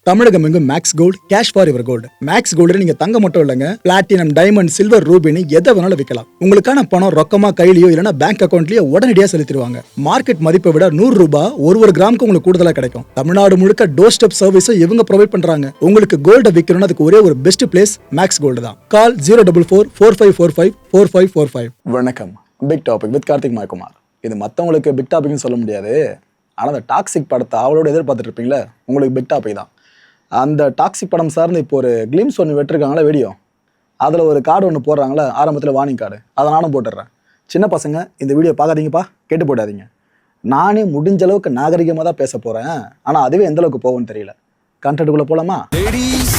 தமிழகம் எங்கும் Max Gold cash for your gold. Max Gold நீங்க தங்க மட்டும் இல்லைங்க, பிளாட்டினம், டைமண்ட், சில்வர், ரூபினி எதை வேணாலும் விற்கலாம். உங்களுக்கான பணம் ரொக்கமா கையிலயோ இல்லைன்னா பேங்க் அக்கௌண்ட்லயோ உடனடியாக செலுத்திடுவாங்க. மார்க்கெட் மதிப்பை விட 100 ரூபாய் ஒரு கிராமுக்கு உங்களுக்கு கூடுதலாக கிடைக்கும். தமிழ்நாடு முழுக்க டோர் ஸ்டெப் சர்வீஸும் இவங்க ப்ரொவைட் பண்றாங்க. உங்களுக்கு கோல்ட விற்கணும்னு அதுக்கு ஒரே ஒரு பெஸ்ட் பிளேஸ் மேக்ஸ் கோல்டு தான். கால் 04445454545. வணக்கம். Big topic with Karthik Mayakumar. இது மற்றவங்களுக்கு பிக் டாபிக்னு சொல்ல முடியாது. ஆனால் அந்த டாக்ஸிக் படத்தை அவளோட எதிர்பார்த்துட்டு இருப்பீங்களே, உங்களுக்கு பிக் டாபிக் தான். அந்த டாக்ஸிக் படம் சார்ந்து இப்போ ஒரு கிளிம்ஸ் ஒன்று வெட்டிருக்காங்களே வீடியோ, அதில் ஒரு கார்டு ஒன்று போடுறாங்களே, ஆரம்பத்தில் வார்னிங் கார்டு, அதை நானும் போட்டுடுறேன். சின்ன பசங்க இந்த வீடியோ பார்க்காதீங்கப்பா, கேட்டு போடாதீங்க. நானே முடிஞ்ச அளவுக்கு நாகரிகமாக தான் பேச போகிறேன். ஆனால் அதுவே எந்த அளவுக்கு போகும்னு தெரியல. கண்டென்ட்டுக்குள்ளே போகலாமா? Ladies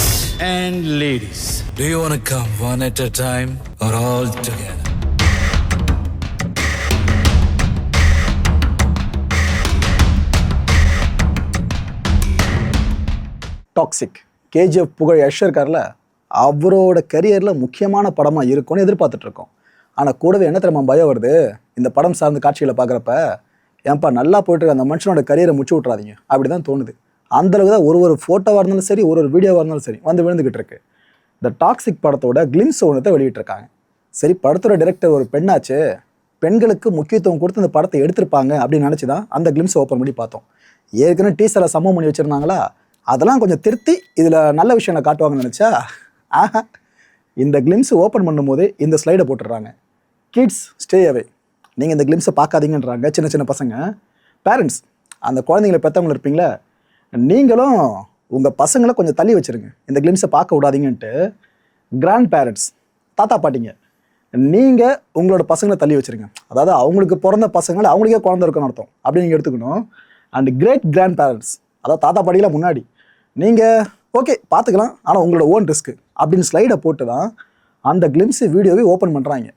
and ladies, do you want to come one at a time or all together? Toxic KGF புகழ் யஷ் இருக்கார்ல, அவரோட கரியரில் முக்கியமான படமாக இருக்கும்னு எதிர்பார்த்துட்ருக்கோம். ஆனால் கூடவே என்ன தெரியுமா பயம் வருது, இந்த படம் சார்ந்த காட்சிகளை பார்க்குறப்ப, ஏன்ப்பா நல்லா போய்ட்டு அந்த மனுஷனோட கரியரை முச்சு விட்றாதீங்க அப்படி தான் தோணுது. அந்தளவுக்கு தான் ஒரு ஃபோட்டோவாக இருந்தாலும் சரி, ஒரு வீடியோவாக இருந்தாலும் சரி வந்து விழுந்துக்கிட்டு இருக்கு. இந்த டாக்ஸிக் படத்தோட கிளிம்ஸ் ஒன்றத்தை வெளியிட்டிருக்காங்க. சரி, படத்தோட டைரக்டர் ஒரு பெண்ணாச்சு, பெண்களுக்கு முக்கியத்துவம் கொடுத்து இந்த படத்தை எடுத்திருப்பாங்க அப்படின்னு நினச்சி தான் அந்த கிளிம்ஸை ஓப்பன் பண்ணி பார்த்தோம். ஏற்கனவே டீசரை சம்பவம் பண்ணி வச்சுருந்தாங்களா, அதெல்லாம் கொஞ்சம் திருத்தி இதில் நல்ல விஷயங்களை காட்டுவாங்கன்னு நினச்சா, ஆஹா, இந்த கிளிம்ஸ் ஓப்பன் பண்ணும்போது இந்த ஸ்லைடை போட்டுடுறாங்க. கிட்ஸ் ஸ்டே அவே, நீங்கள் இந்த கிளிம்ஸை பார்க்காதீங்கன்றாங்க. சின்ன சின்ன பசங்க பேரண்ட்ஸ், அந்த குழந்தைங்களை பெற்றவங்க இருப்பீங்களே, நீங்களும் உங்கள் பசங்களை கொஞ்சம் தள்ளி வச்சுருங்க, இந்த கிளிம்ஸை பார்க்க விடாதீங்கன்ட்டு. கிராண்ட் பேரண்ட்ஸ், தாத்தா பாட்டிங்க, நீங்கள் உங்களோட பசங்களை தள்ளி வச்சுருங்க. அதாவது அவங்களுக்கு பிறந்த பசங்களை அவங்களுக்கே குழந்தை இருக்குன்னு அர்த்தம், அப்படி நீங்கள் எடுத்துக்கணும். அண்ட் கிரேட் கிராண்ட் பேரண்ட்ஸ், அதாவது தாத்தா பாட்டிலாம் முன்னாடி நீங்கள் ஓகே பார்த்துக்கலாம், ஆனால் உங்களோட ஓன் ரிஸ்க்கு அப்படின்னு ஸ்லைடை போட்டு தான் அந்த கிளிம்ஸ் வீடியோவை ஓப்பன் பண்ணுறாங்க.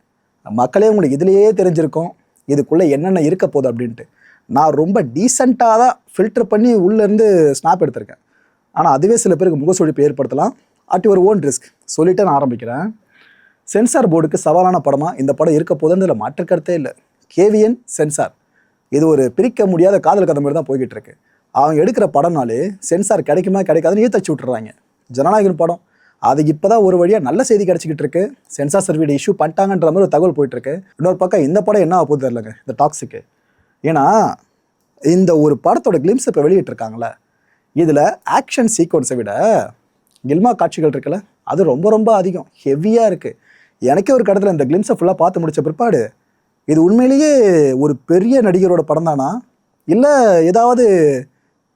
மக்களே உங்களுக்கு இதுலேயே தெரிஞ்சிருக்கும் இதுக்குள்ளே என்னென்ன இருக்க போகுது அப்படின்ட்டு. நான் ரொம்ப டீசெண்டாக தான் ஃபில்டர் பண்ணி உள்ளேருந்து ஸ்னாப் எடுத்திருக்கேன். ஆனால் அதுவே சில பேருக்கு முகசுழிப்பு ஏற்படுத்தலாம். அட் ஒரு ஓன் ரிஸ்க் சொல்லிவிட்டு நான் ஆரம்பிக்கிறேன். சென்சார் போர்டுக்கு சவாலான படமாக இந்த படம் இருக்க போதுன்றதுல மாற்று கருத்தே இல்லை. கேவிஎன் சென்சார், இது ஒரு பிரிக்க முடியாத காதல் கதை மாதிரி தான் போய்கிட்டு இருக்கு. அவங்க எடுக்கிற படம்னாலே சென்சார் கிடைக்குமா கிடைக்காதுன்னு ஏற்றி விட்டுறாங்க. ஜனநாயகன் படம் அது இப்போ தான் ஒரு வழியாக நல்ல செய்தி கிடச்சிக்கிட்டு இருக்கு. சென்சார் சர்டிஃபிகேட் இஷ்யூ பண்ணிட்டாங்கன்ற மாதிரி ஒரு தகவல் போயிட்டுருக்கு. இன்னொரு பக்கம் இந்த படம் என்ன ஆகுது தெரிலங்க, இந்த டாக்ஸிக்கு. ஏன்னா இந்த ஒரு படத்தோட கிளிம்ஸ் இப்போ வெளியிட்டிருக்காங்களே, இதில் ஆக்ஷன் சீக்வன்ஸை விட கில்மா காட்சிகள் இருக்குல்ல, அது ரொம்ப ரொம்ப அதிகம், ஹெவியாக இருக்குது. எனக்கே ஒரு கடத்தில் இந்த கிளிம்ஸை ஃபுல்லாக பார்த்து முடித்த பிற்பாடு, இது உண்மையிலேயே ஒரு பெரிய நடிகரோட படம் தானா, இல்லை ஏதாவது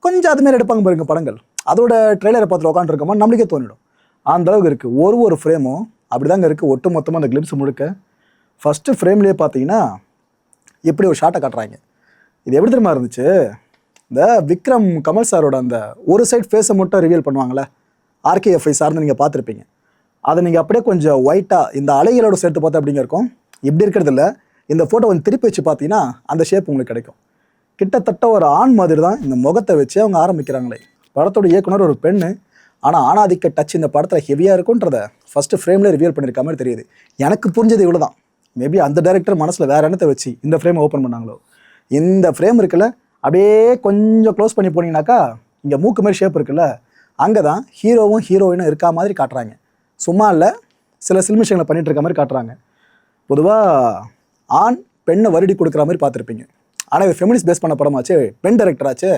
கொஞ்சம் அதுமாரி எடுப்பாங்க பாருங்க படங்கள், அதோட ட்ரெய்லரை பார்த்துட்டு உட்காந்துருக்கோமா நம்மளுக்கே தோணிடும். அந்த அளவுக்கு இருக்குது. ஒரு ஃப்ரேமும் அப்படி தாங்க இருக்குது. ஒட்டு மொத்தமாக அந்த கிளிம்ஸ் முழுக்க ஃபஸ்ட்டு ஃப்ரேம்லேயே பார்த்தீங்கன்னா எப்படி ஒரு ஷாட்டை காட்டுறாங்க. இது எப்படி தெரியுமா இருந்துச்சு, இந்த விக்ரம் கமல் சாரோட அந்த ஒரு சைட் ஃபேஸை மட்டும் ரிவீல் பண்ணுவாங்களே, ஆர்கேஎஃப்ஐ சார்ந்து நீங்கள் பார்த்துருப்பீங்க. அதை நீங்கள் அப்படியே கொஞ்சம் ஒயிட்டாக இந்த அலைகளோட சேர்த்து பார்த்தா அப்படிங்க இருக்கும். இப்படி இருக்கிறதில்ல, இந்த ஃபோட்டோ கொஞ்சம் திருப்பி வச்சு பார்த்தீங்கன்னா அந்த ஷேப் உங்களுக்கு கிடைக்கும். கிட்டத்தட்ட ஒரு ஆண் மாதிரி தான் இந்த முகத்தை வச்சு அவங்க ஆரம்பிக்கிறாங்களே. படத்தோட இயக்குனர் ஒரு பெண்ணு, ஆனால் ஆணாதிக்க டச் இந்த படத்தில் ஹெவியாக இருக்குன்றத ஃபஸ்ட்டு ஃப்ரேம்லேயே ரிவீல் பண்ணியிருக்க மாதிரி தெரியுது. எனக்கு புரிஞ்சது இவ்வளோ தான். மேபி அந்த டைரக்டர் மனசில் வேறு எண்ணத்தை வச்சு இந்த ஃப்ரேமை ஓப்பன் பண்ணாங்களோ. இந்த ஃப்ரேம் இருக்குல்ல, அப்படியே கொஞ்சம் க்ளோஸ் பண்ணி போனீங்கன்னாக்கா இங்கே மூக்கு மாதிரி ஷேப் இருக்குல்ல, அங்கே தான் ஹீரோவும் ஹீரோயினும் இருக்கா மாதிரி காட்டுறாங்க. சும்மா இல்லை, சில சில்மிஷங்களை பண்ணிகிட்டு இருக்க மாதிரி காட்டுறாங்க. பொதுவாக ஆண் பெண்ணை வருடி கொடுக்குற மாதிரி பார்த்துருப்பீங்க. ஆனால் இது ஃபெமினிஸ்ட் பேஸ் பண்ண படமாச்சு, பெண் டைரக்டராச்சு,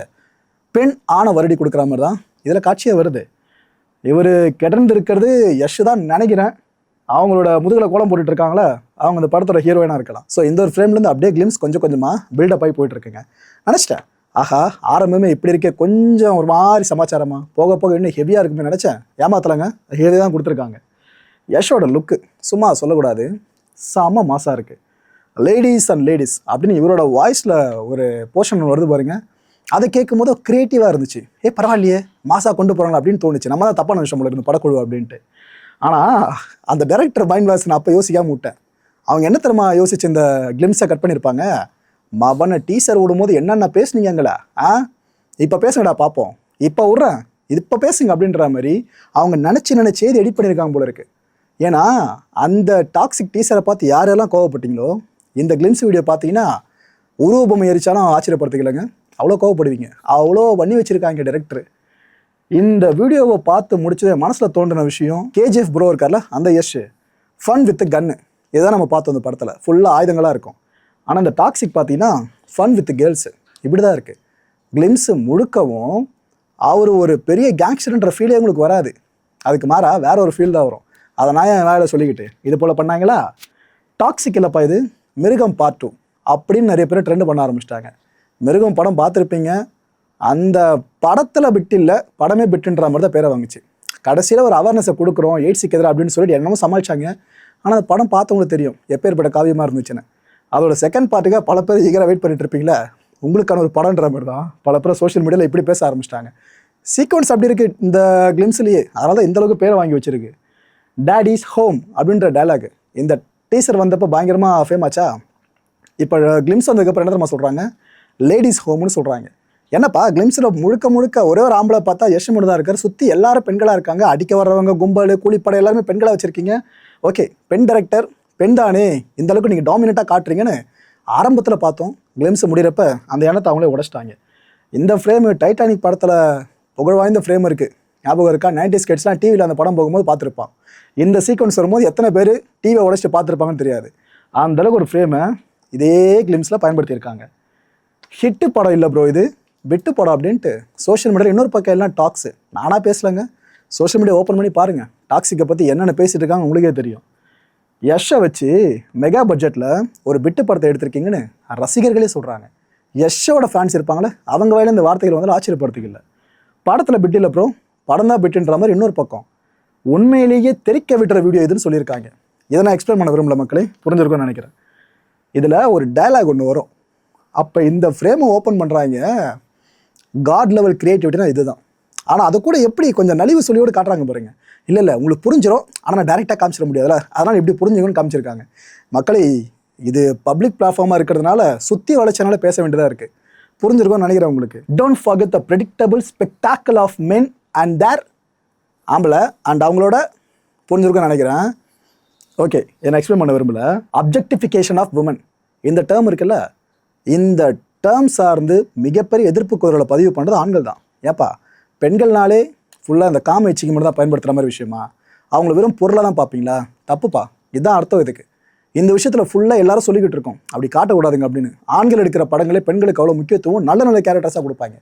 பெண் ஆணை வருடி கொடுக்குற மாதிரி தான் இதில் காட்சியாக வருது. இவர் கிடந்து இருக்கிறது யஷ் தான் நினைக்கிறேன். அவங்களோட முதுகில் கோலம் போட்டுட்டு இருக்காங்களே, அவங்க இந்த படத்தோட ஹீரோயினாக இருக்கலாம். ஸோ இந்த ஒரு ஃப்ரேம்லேருந்து அப்படியே கிளிம்ஸ் கொஞ்சம் கொஞ்சமாக பில்டப் ஆகி போயிட்டுருக்குங்க. நினச்சிட்டேன், ஆஹா ஆரம்பமே இப்படி இருக்கே, கொஞ்சம் ஒரு மாதிரி சமாச்சாரமாக போக போக இன்னும் ஹெவியாக இருக்குமே நினச்சேன். ஏமாத்தலைங்க, ஹெவி தான் கொடுத்துருக்காங்க. யஷோட லுக்கு சும்மா சொல்லக்கூடாது, செம்ம மாசாக இருக்குது. லேடிஸ் அண்ட் லேடிஸ் அப்படின்னு இவரோட வாய்ஸில் ஒரு போர்ஷன் வருது பாருங்க, அதை கேட்கும் போது க்ரியேட்டிவாக இருந்துச்சு. பரவாயில்லையே மாசா கொண்டு போகிறாங்களா அப்படின்னு தோணுச்சு. நம்ம தான் தப்பான விஷயம் போல இருந்து படக்குழு அப்படின்ட்டு. ஆனால் அந்த டைரக்டர் மைண்ட் வாய்ஸ் நான் அப்போ யோசிக்காமல் விட்டேன். அவங்க என்ன தெரியுமா யோசிச்சு இந்த கிளிம்ஸை கட் பண்ணியிருப்பாங்க, மவனை டீசர் விடும்போது என்னென்ன பேசுனீங்களா, இப்போ பேசுங்கடா பார்ப்போம், இப்போ விட்றேன், இப்போ பேசுங்க அப்படின்ற மாதிரி அவங்க நினச்சி எடிட் பண்ணியிருக்காங்க போல இருக்குது. ஏன்னா அந்த டாக்ஸிக் டீசரை பார்த்து யாரெல்லாம் கோவப்பட்டீங்களோ, இந்த கிளிம்ஸ் வீடியோ பார்த்தீங்கன்னா உருவபொம்மை எரிச்சாலும் ஆச்சரியப்படுத்திக்கலைங்க, அவ்வளோ கோவப்படுவீங்க. அவ்வளோ பண்ணி வச்சுருக்காங்க டைரக்டர். இந்த வீடியோவை பார்த்து முடிச்சது மனசில் தோன்றின விஷயம் கேஜிஎஃப் ப்ரோ இருக்கார்ல அந்த யஷ் ஃபன் வித் கன்னு இதுதான் நம்ம பார்த்தோம் அந்த படத்தில் ஃபுல்லாக ஆயுதங்களாக இருக்கும். ஆனால் இந்த டாக்ஸிக் பார்த்தீங்கன்னா ஃபன் வித் கேர்ள்ஸு இப்படி தான் இருக்குது. கிளிம்ஸு முழுக்கவும் அவர் ஒரு பெரிய கேங்ஸ்டர்ன்ற ஃபீலே உங்களுக்கு வராது. அதுக்கு மாறா வேற ஒரு ஃபீல் தான் வரும். அதை நான் என் வேலை சொல்லிக்கிட்டு இது போல் பண்ணாங்களா. டாக்ஸிக் இல்லைப்பா இது மிருகம் பார்ட் 2 அப்படின்னு நிறைய பேர் ட்ரெண்ட் பண்ண ஆரம்பிச்சிட்டாங்க. மிருகம் படம் பார்த்துருப்பீங்க. அந்த படத்தில் பிட்டு இல்லை படமே பிட்டுன்ற மாதிரி தான் பேரை வாங்குச்சு. கடைசியில் ஒரு அவேர்னஸை கொடுக்குறோம் எய்ட்ஸுக்கு எதிராக அப்படின்னு சொல்லிட்டு என்னமோ சமாளிச்சாங்க. ஆனால் அந்த படம் பார்த்தவங்களுக்கு தெரியும் எப்பேற்பட்ட காவியமாக இருந்துச்சுன்னு. அதோட செகண்ட் பார்ட்டுக்காக பல பேர் ஈகராக வெயிட் பண்ணிட்டு இருப்பீங்களா. உங்களுக்கான ஒரு படம்ன்ற மாதிரி தான் பல பேர் சோஷியல் மீடியாவில் இப்படி பேச ஆரம்பிச்சிட்டாங்க. சீக்வன்ஸ் அப்படி இருக்குது இந்த கிளிம்ஸ்லேயே. அதனால தான் இந்தளவுக்கு பேரை வாங்கி வச்சிருக்கு. டேட் இஸ் ஹோம் அப்படின்ற டைலாக் இந்த டீசர் வந்தப்போ பயங்கரமாக ஃபேமாச்சா. இப்போ கிளிம்ஸ் வந்ததுக்கப்புறம் என்ன தெரியுமா சொல்கிறாங்க, லேடிஸ் ஹோம்னு சொல்கிறாங்க. என்னப்பா கிளிம்ஸில் முழுக்க முழுக்க ஒரே ஒரு ஆம்பளை பார்த்தா யஷ் மட்டும் தான் இருக்கார். சுற்றி எல்லாரும் பெண்களாக இருக்காங்க. அடிக்க வர்றவங்க கும்பல் கூலிப்படை எல்லாருமே பெண்களாக வச்சுருக்கீங்க. ஓகே பெண் டைரக்டர் பெண் தானே இந்த அளவுக்கு நீங்கள் டாமினேட்டாக காட்டுறீங்கன்னு ஆரம்பத்தில் பார்த்தோம். கிளிம்ஸ் முடிகிறப்ப அந்த எண்ணத்தை அவங்களே உடைச்சிட்டாங்க. இந்த ஃப்ரேமு டைட்டானிக் படத்தில் புகழ் வாய்ந்த ஃப்ரேம் இருக்குது ஞாபகம் இருக்கா. 90s கிட்ஸ்லாம் டிவியில் அந்த படம் போகும்போது பார்த்துருப்பான். இந்த சீக்வன்ஸ் வரும்போது எத்தனை பேர் டிவியை உடைச்சிட்டு பார்த்துருப்பாங்கன்னு தெரியாது. அந்தளவுக்கு ஒரு ஃப்ரேமை இதே கிளிம்ஸில் பயன்படுத்தியிருக்காங்க. ஹிட்டு படம் இல்லை ப்ரோ இது விட்டு படம் அப்படின்ட்டு சோஷியல் மீடியாவில் இன்னொரு பக்கம் எல்லாம் டாக்ஸு. நானாக பேசலைங்க, சோஷியல் மீடியா ஓப்பன் பண்ணி பாருங்கள். டாக்ஸிக்கை பற்றி என்னென்ன பேசிகிட்டு இருக்காங்க உங்களுக்கே தெரியும். யஷ்ஷை வச்சு மெகா பட்ஜெட்டில் ஒரு பிட்டு படத்தை எடுத்திருக்கீங்கன்னு ரசிகர்களே சொல்கிறாங்க. யஷ்ஷோட ஃபேன்ஸ் இருப்பாங்களே அவங்க வயலில் இந்த வார்த்தைகள் வந்து ஆச்சரியப்படுத்திக்கல. படத்தில் பிட்டு இல்லை ப்ரோ படம் தான் பிட்டுன்ற மாதிரி இன்னொரு பக்கம் உண்மையிலேயே தெரிக்க விட்டுற வீடியோ இதுன்னு சொல்லியிருக்காங்க. இதை நான் எக்ஸ்பிளைன் பண்ண விரும்பல மக்களே, புரிஞ்சிருக்கும்னு நினைக்கிறேன். இதில் ஒரு டயலாக் ஒன்று வரும். அப்போ இந்த ஃப்ரேமை ஓப்பன் பண்ணுறாங்க. காட் லெவல் கிரியேட்டிவிட்டினா இதுதான். ஆனால் அதை கூட எப்படி கொஞ்சம் நலிவு சொல்லியோடு காட்டுறாங்க பாருங்க. இல்லை உங்களுக்கு புரிஞ்சிடும் ஆனால் நான் டேரெக்டாக காமிச்சிட முடியாதுல்ல, அதனால் எப்படி புரிஞ்சுக்கணும்னு காமிச்சிருக்காங்க. மக்களே இது பப்ளிக் பிளாட்ஃபார்மாக இருக்கிறதுனால சுற்றி வளைச்சனால பேச வேண்டியதாக இருக்குது. புரிஞ்சிருக்கும்னு நினைக்கிறேன் உங்களுக்கு. Don't forget the predictable spectacle of men and their ஆம்பளை அண்ட் அவங்களோட புரிஞ்சிருக்கும்னு நினைக்கிறேன். ஓகே என்ன எக்ஸ்பிளைன் பண்ண விரும்பல. அப்ஜெக்டிஃபிகேஷன் ஆஃப் உமன் இந்த டேர்ம் இருக்குல்ல, இந்த டேர்ம் சார்ந்து மிகப்பெரிய எதிர்ப்பு குரலை பதிவு பண்ணுறது ஆண்கள் தான். ஏப்பா பெண்கள்னாலே ஃபுல்லாக இந்த காம இச்சைக்கு மட்டும் தான் பயன்படுத்துகிற மாதிரி விஷயமா, அவங்கள வெறும் பொருளாக தான் பார்ப்பீங்களா? தப்புப்பா, இதுதான் அர்த்தம் இதுக்கு. இந்த விஷயத்தில் ஃபுல்லாக எல்லாரும் சொல்லிக்கிட்டு இருக்கோம் அப்படி காட்டக்கூடாதுங்க அப்படின்னு. ஆண்கள் எடுக்கிற படங்களே பெண்களுக்கு அவ்வளோ முக்கியத்துவம் நல்ல நல்ல கேரக்டர்ஸாக கொடுப்பாங்க.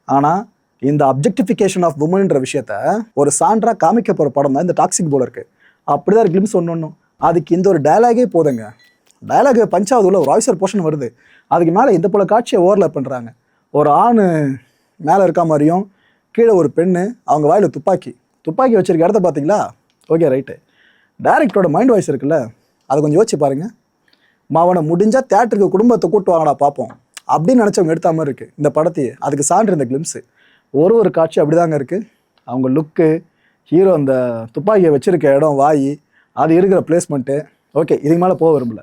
ஆனால் இந்த அப்ஜெக்டிஃபிகேஷன் ஆஃப் உமன்ன்ற விஷயத்த ஒரு சான்றாக காமிக்க போகிற படம் தான் இந்த டாக்ஸிக் போல இருக்குது. அப்படி தான் கிளிம்ஸ் ஒன்று அதுக்கு இந்த ஒரு டயலாகே போதுங்க. டயலாக் பஞ்சாவது உள்ள ஒரு வாய்ஸர் போர்ஷன் வருது. அதுக்கு மேலே இந்த போல காட்சியை ஓவர்லேப் பண்ணுறாங்க. ஒரு ஆண் மேலே இருக்க மாதிரியும் கீழே ஒரு பெண்ணு அவங்க வாயில் துப்பாக்கி வச்சிருக்க இடத்த பார்த்தீங்களா? Okay right. டைரக்டரோட மைண்ட் வாய்ஸ் இருக்குல்ல, அதை கொஞ்சம் யோசிச்சு பாருங்கள். மாவனை முடிஞ்சால் தேட்டருக்கு குடும்பத்தை கூட்டு வாங்கடா பார்ப்போம் அப்படின்னு நினச்சவங்க எடுத்த மாதிரி இருக்குது இந்த படத்தையே. அதுக்கு சான்று இந்த கிளிம்ஸு. ஒரு காட்சி அப்படி தாங்க இருக்குது. அவங்க லுக்கு, ஹீரோ அந்த துப்பாக்கியை வச்சுருக்க இடம், வாய், அது இருக்கிற பிளேஸ்மெண்ட்டு. ஓகே இதுக்கு மேலே போக விரும்பல.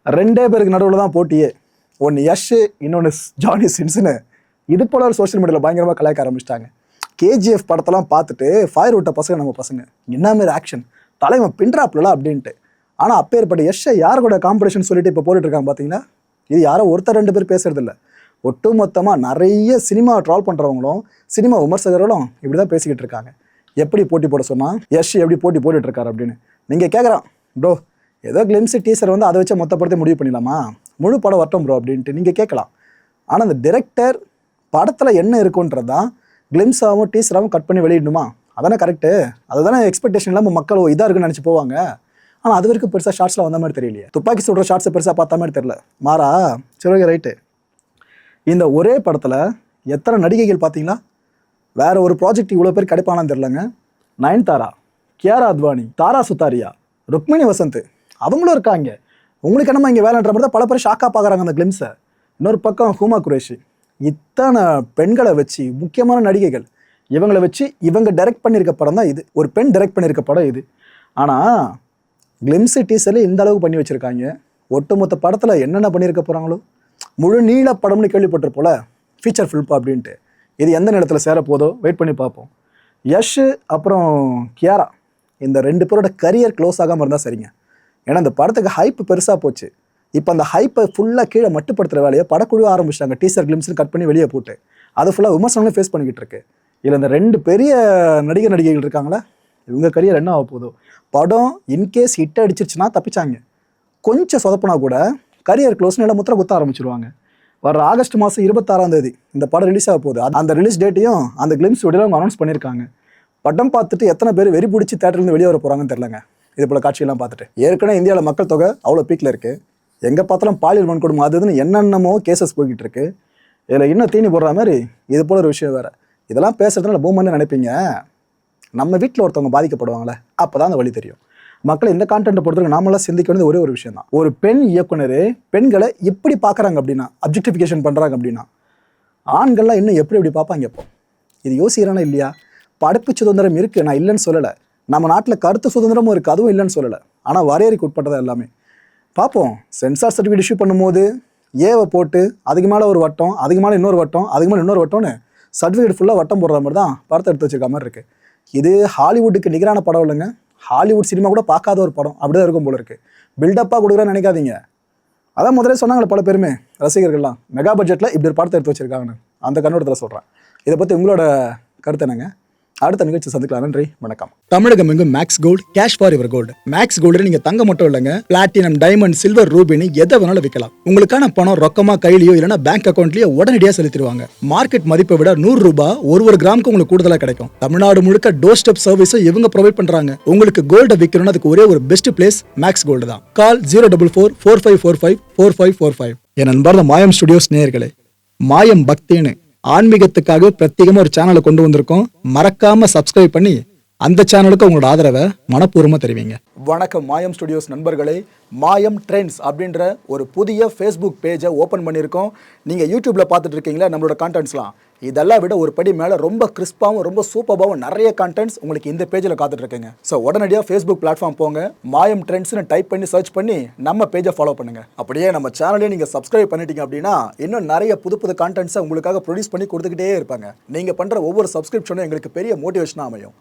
2 பேருக்கு நடுவில் தான் போட்டியே. ஒன்று யஷ், இன்னொன்று ஜானி சின்ஸ்னு இது போல ஒரு சோஷியல் மீடியாவில் பயங்கரமாக கலாய்க்க ஆரம்பிச்சிட்டாங்க. கேஜிஎஃப் படத்தெல்லாம் பார்த்துட்டு ஃபயர் விட்ட பசங்க நம்ம பசங்க என்ன மாரி ஆக்ஷன் தலைவன் பின்ட்ராப்லாம் அப்படின்ட்டு. ஆனால் அப்பேற்பட்ட யஷ்ஷை யார் கூட காம்படிஷன் சொல்லிட்டு இப்போ போட்டுட்டு இருக்காங்க பார்த்தீங்கன்னா. இது யாரோ ஒருத்தர் 2 பேர் பேசுறதில்ல. ஒட்டு மொத்தமாக நிறைய சினிமா ட்ரால் பண்ணுறவங்களும் சினிமா விமர்சகர்களும் இப்படி தான் பேசிக்கிட்டு இருக்காங்க. எப்படி போட்டி போட சொன்னால் யஷ் எப்படி போட்டி போட்டுட்ருக்காரு அப்படின்னு. நீங்கள் கேட்குறான் ப்ரோ ஏதோ கிளிம்ஸு டீசர் வந்து அதை வச்சு மொத்த படத்தை முடிவு பண்ணிடலாமா, முழு படம் வரட்டும் ப்ரோ அப்படின்ட்டு நீங்கள் கேட்கலாம். ஆனால் அந்த டிரெக்டர் படத்தில் என்ன இருக்குன்றது தான் கிளிம்ஸாகவும் டீசராகவும் கட் பண்ணி வெளியிடணுமா? அதானே கரெக்டு. அதுதானே எக்ஸ்பெக்டேஷன் இல்லாமல் மக்கள் இதாக இருக்குன்னு நினச்சி போவாங்க. ஆனால் அது வரைக்கும் பெருசாக ஷார்ட்ஸில் வந்த மாதிரி தெரியலையே. துப்பாக்கி சுடுற ஷார்ட்ஸை பெருசாக பார்த்த மாதிரி தெரியல. மாறா சரி ரைட்டு. இந்த ஒரே படத்தில் எத்தனை நடிகைகள் பார்த்தீங்களா? வேற ஒரு ப்ராஜெக்ட் இவ்வளோ பேர் கிடைப்பானான்னு தெரிலங்க. நயன்தாரா, கியாரா அத்வானி, தாரா சுத்தாரியா, ருக்மிணி வசந்த் அவங்களும் இருக்காங்க. உங்களுக்கு என்னமா இங்கே வேலைன்ற மாதிரி தான் பல பேர் ஷாக்காக பார்க்குறாங்க அந்த கிளிம்ஸை. இன்னொரு பக்கம் ஹூமா குரேஷி, இத்தனை பெண்களை வச்சு முக்கியமான நடிகைகள் இவங்களை வச்சு இவங்க டைரக்ட் பண்ணியிருக்க படம் தான் இது. ஒரு பெண் டைரக்ட் பண்ணியிருக்க படம் இது. ஆனால் கிளிம்ஸு டீசரில் இந்த அளவுக்கு பண்ணி வச்சுருக்காங்க. ஒட்டுமொத்த படத்தில் என்னென்ன பண்ணியிருக்க போகிறாங்களோ முழு நீள படம்னு கேள்விப்பட்டிருப்போல ஃபீச்சர் ஃபில்ப் அப்படின்ட்டு. இது எந்த நேரத்தில் சேர போதோ வெயிட் பண்ணி பார்ப்போம். யஷ் அப்புறம் கியாரா இந்த 2 பேரோட கரியர் க்ளோஸ் ஆகாமல் இருந்தால் சரிங்க. ஏன்னா இந்த படத்துக்கு ஹைப் பெருசாக போச்சு. இப்போ அந்த ஹைப்பை ஃபுல்லாக கீழே மட்டுப்படுத்துகிற வேலையை படக்குழு ஆரம்பிச்சிட்டாங்க. டீசர் கிளிம்ஸ்னு கட் பண்ணி வெளியே போட்டு அது ஃபுல்லாக விமர்சனங்களும் ஃபேஸ் பண்ணிக்கிட்டு இருக்கு. இதில் இந்த 2 பெரிய நடிகர் நடிகைகள் இருக்காங்களே, இவங்க கரியர் என்ன ஆக போதோ. படம் இன்கேஸ் ஹிட் அடிச்சிருச்சுன்னா தப்பிச்சாங்க. கொஞ்சம் சொதப்பினா கூட கரியர் க்ளோஸ்னு எல்லாம் முத்திர குத்த ஆரம்பிச்சிருவாங்க. வர ஆகஸ்ட் மாதம் 26ஆம் தேதி இந்த படம் ரிலீஸ் ஆக போகுது. அந்த ரிலீஸ் டேட்டையும் அந்த கிளிம்ஸ் வீடியோவில் அவங்க அனௌன்ஸ் பண்ணியிருக்காங்க. படம் பார்த்துட்டு எத்தனை பேர் வெறி பிடிச்சி தேட்டர்லேருந்து வெளியே வர போகிறாங்கன்னு தெரிலங்க. இது போல் காட்சியெல்லாம் பார்த்துட்டு ஏற்கனவே இந்தியாவில் மக்கள் தொகை அவ்வளோ பீக்கில் இருக்குது. எங்கே பார்த்தாலும் பாலியல் வன்கொடுமை அதுன்னு என்னென்னமோ கேசஸ் போய்கிட்டு இருக்கு. இதில் இன்னும் தீனி போடுற மாதிரி இது போல ஒரு விஷயம் வேறு. இதெல்லாம் பேசுறதுனால பூமன்னு நினைப்பீங்க. நம்ம வீட்டில் ஒருத்தவங்க பாதிக்கப்படுவாங்களே, அப்போ தான் அந்த வழி தெரியும். மக்களை இந்த கான்டென்ட்டை பொறுத்தவரைக்கும் நாமெல்லாம் சிந்திக்க வேண்டியது ஒரே ஒரு விஷயம் தான். ஒரு பெண் இயக்குனர் பெண்களை எப்படி பார்க்குறாங்க அப்படின்னா, அப்ஜெக்டிஃபிகேஷன் பண்ணுறாங்க அப்படின்னா, ஆண்கள்லாம் இன்னும் எப்படி பார்ப்பாங்க? இப்போ இது யோசிக்கிறானா இல்லையா? படைப்பு சுதந்திரம் இருக்குது, நான் இல்லைன்னு சொல்லலை. நம்ம நாட்டில் கருத்து சுதந்திரமும் இருக்குது, அதுவும் இல்லைன்னு சொல்லலை. ஆனால் வரையறைக்கு உட்பட்டதா எல்லாமே. பார்ப்போம், சென்சார் சர்டிஃபிகேட் இஷ்யூ பண்ணும்போது ஏவை போட்டு அதுக்கு மேலே ஒரு வட்டம், அதுக்கு மேலே இன்னொரு வட்டம், அதுக்கு மேலே இன்னொரு வட்டம்னு சர்டிஃபிகேட் ஃபுல்லாக வட்டம் போடுற மாதிரி தான் படத்தை எடுத்து வச்சிருக்க மாதிரி இருக்குது. இது ஹாலிவுட்டுக்கு நிகரான படம் இல்லைங்க. ஹாலிவுட் சினிமா கூட பார்க்காத ஒரு படம் அப்படி தான் இருக்கும் போல இருக்குது. பில்டப்பாக கொடுக்குறான்னு நினைக்காதீங்க. அதான் முதலே சொன்னாங்களே பல பேருமே, ரசிகர்கள்லாம் மெகா பட்ஜெட்டில் இப்படி ஒரு படத்தை எடுத்து வச்சிருக்காங்கன்னு. அந்த கண்ணோட்டத்தில் சொல்கிறேன். இதை பற்றி உங்களோட கருத்து என்னங்க? அடுத்த நிகழ்ச்சி சந்திக்கலாம். நன்றி, வணக்கம். தமிழகம் எங்கும் Max Gold, cash for your gold. Max Gold நீங்க தங்க மட்டும் இல்லைங்க, பிளாட்டினம், டைமண்ட், சில்வர், ரூபினி எதை வேணாலும் விற்கலாம். உங்களுக்கான பணம் ரொக்கமா கையிலயோ இல்லைன்னா பேங்க் அக்கௌண்ட்லயோ உடனடியாக செலுத்திடுவாங்க. மார்க்கெட் மதிப்பை விட 100 ரூபாய் ஒரு கிராமுக்கு உங்களுக்கு கூடுதலா கிடைக்கும். தமிழ்நாடு முழுக்க டோர் ஸ்டெப் சர்வீஸும் இவங்க ப்ரொவைட் பண்றாங்க. உங்களுக்கு கோல்ட விற்கணும்னா அதுக்கு ஒரே ஒரு பெஸ்ட் பிளேஸ் மேக்ஸ் கோல்டு தான். கால் 04445454545. என் நண்பர் மாயம் ஸ்டுடியோஸ் நேயர்களே, மாயம் பக்தின்னு ஆன்மீகத்துக்காக பிரத்யேகமா ஒரு சேனலை கொண்டு வந்திருக்கோம். மறக்காம சப்ஸ்கிரைப் பண்ணி அந்த சேனலுக்கு உங்களோட ஆதரவை மனப்பூர்வமா தெரிவிங்க. வணக்கம் மாயம் ஸ்டுடியோஸ் நண்பர்களே. மாயம் ட்ரெண்ட்ஸ் அப்படின்ற ஒரு புதிய ஃபேஸ்புக் பேஜை ஓப்பன் பண்ணியிருக்கோம். நீங்கள் யூடியூப்பில் பார்த்துட்டு இருக்கீங்களா நம்மளோட கான்டென்ட்ஸ்லாம். இதெல்லாம் விட ஒரு படி மேலே ரொம்ப கிறிஸ்பாகவும் ரொம்ப சூப்பராகவும் நிறைய கான்டென்ட்ஸ் உங்களுக்கு இந்த பேஜில் காத்துட்டு இருக்குங்க. ஸோ உடனடியாக ஃபேஸ்புக் பிளாட்ஃபார்ம் போங்க, மாயம் ட்ரெண்ட்ஸ்னு டைப் பண்ணி சர்ச் பண்ணி நம்ம பேஜை ஃபாலோ பண்ணுங்கள். அப்படியே நம்ம சேனலையும் நீங்கள் சப்ஸ்கிரைப் பண்ணிட்டீங்க அப்படின்னா இன்னும் நிறைய புது புது கான்டென்ட்ஸை உங்களுக்காக ப்ரொடியூஸ் பண்ணி கொடுத்துக்கிட்டே இருப்பாங்க. நீங்கள் பண்ணுற ஒவ்வொரு சப்ஸ்கிரிப்ஷனும் எங்களுக்கு பெரிய மோட்டிவேஷனாக அமையும்.